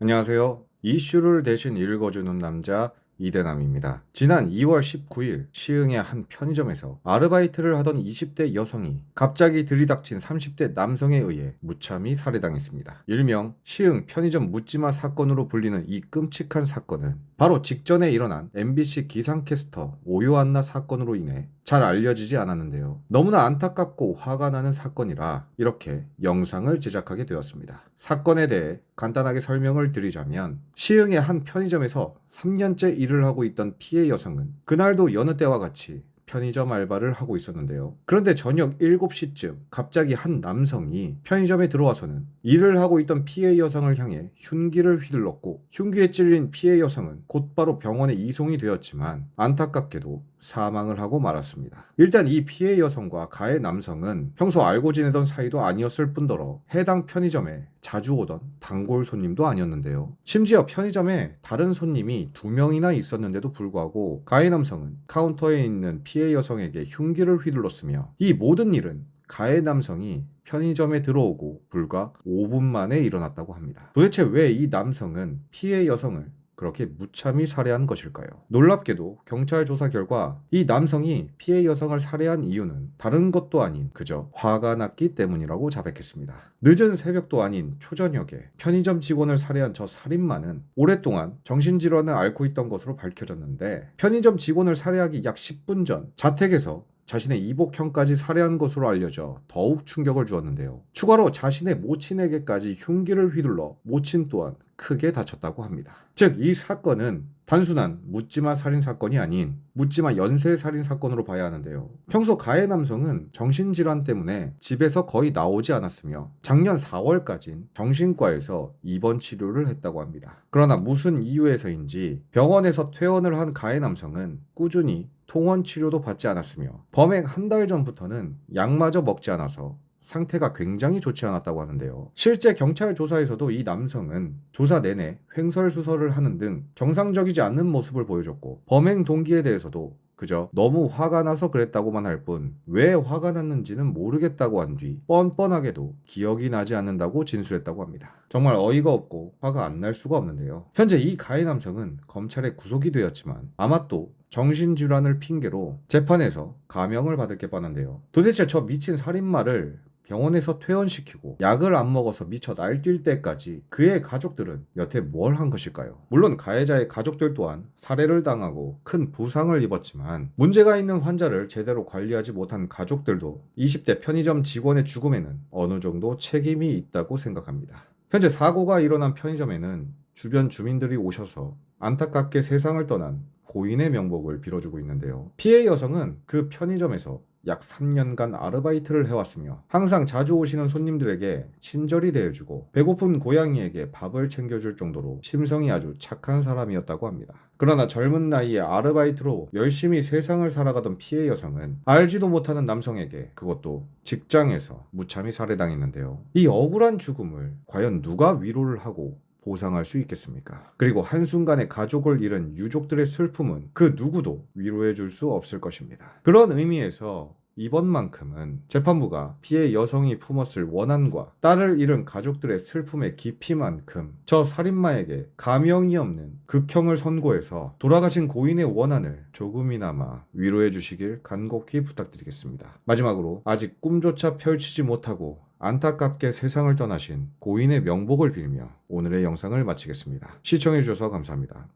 안녕하세요. 이슈를 대신 읽어주는 남자 이대남입니다. 지난 2월 19일 시흥의 한 편의점에서 아르바이트를 하던 20대 여성이 갑자기 들이닥친 30대 남성에 의해 무참히 살해당했습니다. 일명 시흥 편의점 묻지마 사건으로 불리는 이 끔찍한 사건은 바로 직전에 일어난 MBC 기상캐스터 오요안나 사건으로 인해 잘 알려지지 않았는데요. 너무나 안타깝고 화가 나는 사건이라 이렇게 영상을 제작하게 되었습니다. 사건에 대해 간단하게 설명을 드리자면 시흥의 한 편의점에서 3년째 일을 하고 있던 피해 여성은 그날도 여느 때와 같이 편의점 알바를 하고 있었는데요. 그런데 저녁 7시쯤 갑자기 한 남성이 편의점에 들어와서는 일을 하고 있던 피해 여성을 향해 흉기를 휘둘렀고 흉기에 찔린 피해 여성은 곧바로 병원에 이송이 되었지만 안타깝게도 사망을 하고 말았습니다. 일단 이 피해 여성과 가해 남성은 평소 알고 지내던 사이도 아니었을 뿐더러 해당 편의점에 자주 오던 단골 손님도 아니었는데요. 심지어 편의점에 다른 손님이 2명이나 있었는데도 불구하고 가해 남성은 카운터에 있는 피해 여성에게 흉기를 휘둘렀으며 이 모든 일은 가해 남성이 편의점에 들어오고 불과 5분 만에 일어났다고 합니다. 도대체 왜 이 남성은 피해 여성을 그렇게 무참히 살해한 것일까요? 놀랍게도 경찰 조사 결과 이 남성이 피해 여성을 살해한 이유는 다른 것도 아닌 그저 화가 났기 때문이라고 자백했습니다. 늦은 새벽도 아닌 초저녁에 편의점 직원을 살해한 저 살인마는 오랫동안 정신질환을 앓고 있던 것으로 밝혀졌는데 편의점 직원을 살해하기 약 10분 전 자택에서 자신의 이복형까지 살해한 것으로 알려져 더욱 충격을 주었는데요. 추가로 자신의 모친에게까지 흉기를 휘둘러 모친 또한 크게 다쳤다고 합니다. 즉, 이 사건은 단순한 묻지마 살인 사건이 아닌 묻지마 연쇄 살인 사건으로 봐야 하는데요. 평소 가해 남성은 정신질환 때문에 집에서 거의 나오지 않았으며 작년 4월까진 정신과에서 입원 치료를 했다고 합니다. 그러나 무슨 이유에서인지 병원에서 퇴원을 한 가해 남성은 꾸준히 통원 치료도 받지 않았으며 범행 한 달 전부터는 약마저 먹지 않아서 상태가 굉장히 좋지 않았다고 하는데요. 실제 경찰 조사에서도 이 남성은 조사 내내 횡설수설을 하는 등 정상적이지 않는 모습을 보여줬고 범행 동기에 대해서도 그저 너무 화가 나서 그랬다고만 할 뿐 왜 화가 났는지는 모르겠다고 한 뒤 뻔뻔하게도 기억이 나지 않는다고 진술했다고 합니다. 정말 어이가 없고 화가 안 날 수가 없는데요. 현재 이 가해 남성은 검찰에 구속이 되었지만 아마 또 정신질환을 핑계로 재판에서 감형을 받을 게 뻔한데요. 도대체 저 미친 살인마를 병원에서 퇴원시키고 약을 안 먹어서 미쳐 날뛸 때까지 그의 가족들은 여태 뭘 한 것일까요? 물론 가해자의 가족들 또한 살해를 당하고 큰 부상을 입었지만 문제가 있는 환자를 제대로 관리하지 못한 가족들도 20대 편의점 직원의 죽음에는 어느 정도 책임이 있다고 생각합니다. 현재 사고가 일어난 편의점에는 주변 주민들이 오셔서 안타깝게 세상을 떠난 고인의 명복을 빌어주고 있는데요. 피해 여성은 그 편의점에서 약 3년간 아르바이트를 해왔으며 항상 자주 오시는 손님들에게 친절히 대해주고 배고픈 고양이에게 밥을 챙겨줄 정도로 심성이 아주 착한 사람이었다고 합니다. 그러나 젊은 나이에 아르바이트로 열심히 세상을 살아가던 피해 여성은 알지도 못하는 남성에게 그것도 직장에서 무참히 살해당했는데요. 이 억울한 죽음을 과연 누가 위로를 하고 보상할 수 있겠습니까? 그리고 한순간에 가족을 잃은 유족들의 슬픔은 그 누구도 위로해 줄 수 없을 것입니다. 그런 의미에서 이번만큼은 재판부가 피해 여성이 품었을 원한과 딸을 잃은 가족들의 슬픔의 깊이만큼 저 살인마에게 감형이 없는 극형을 선고해서 돌아가신 고인의 원한을 조금이나마 위로해 주시길 간곡히 부탁드리겠습니다. 마지막으로 아직 꿈조차 펼치지 못하고 안타깝게 세상을 떠나신 고인의 명복을 빌며 오늘의 영상을 마치겠습니다. 시청해주셔서 감사합니다.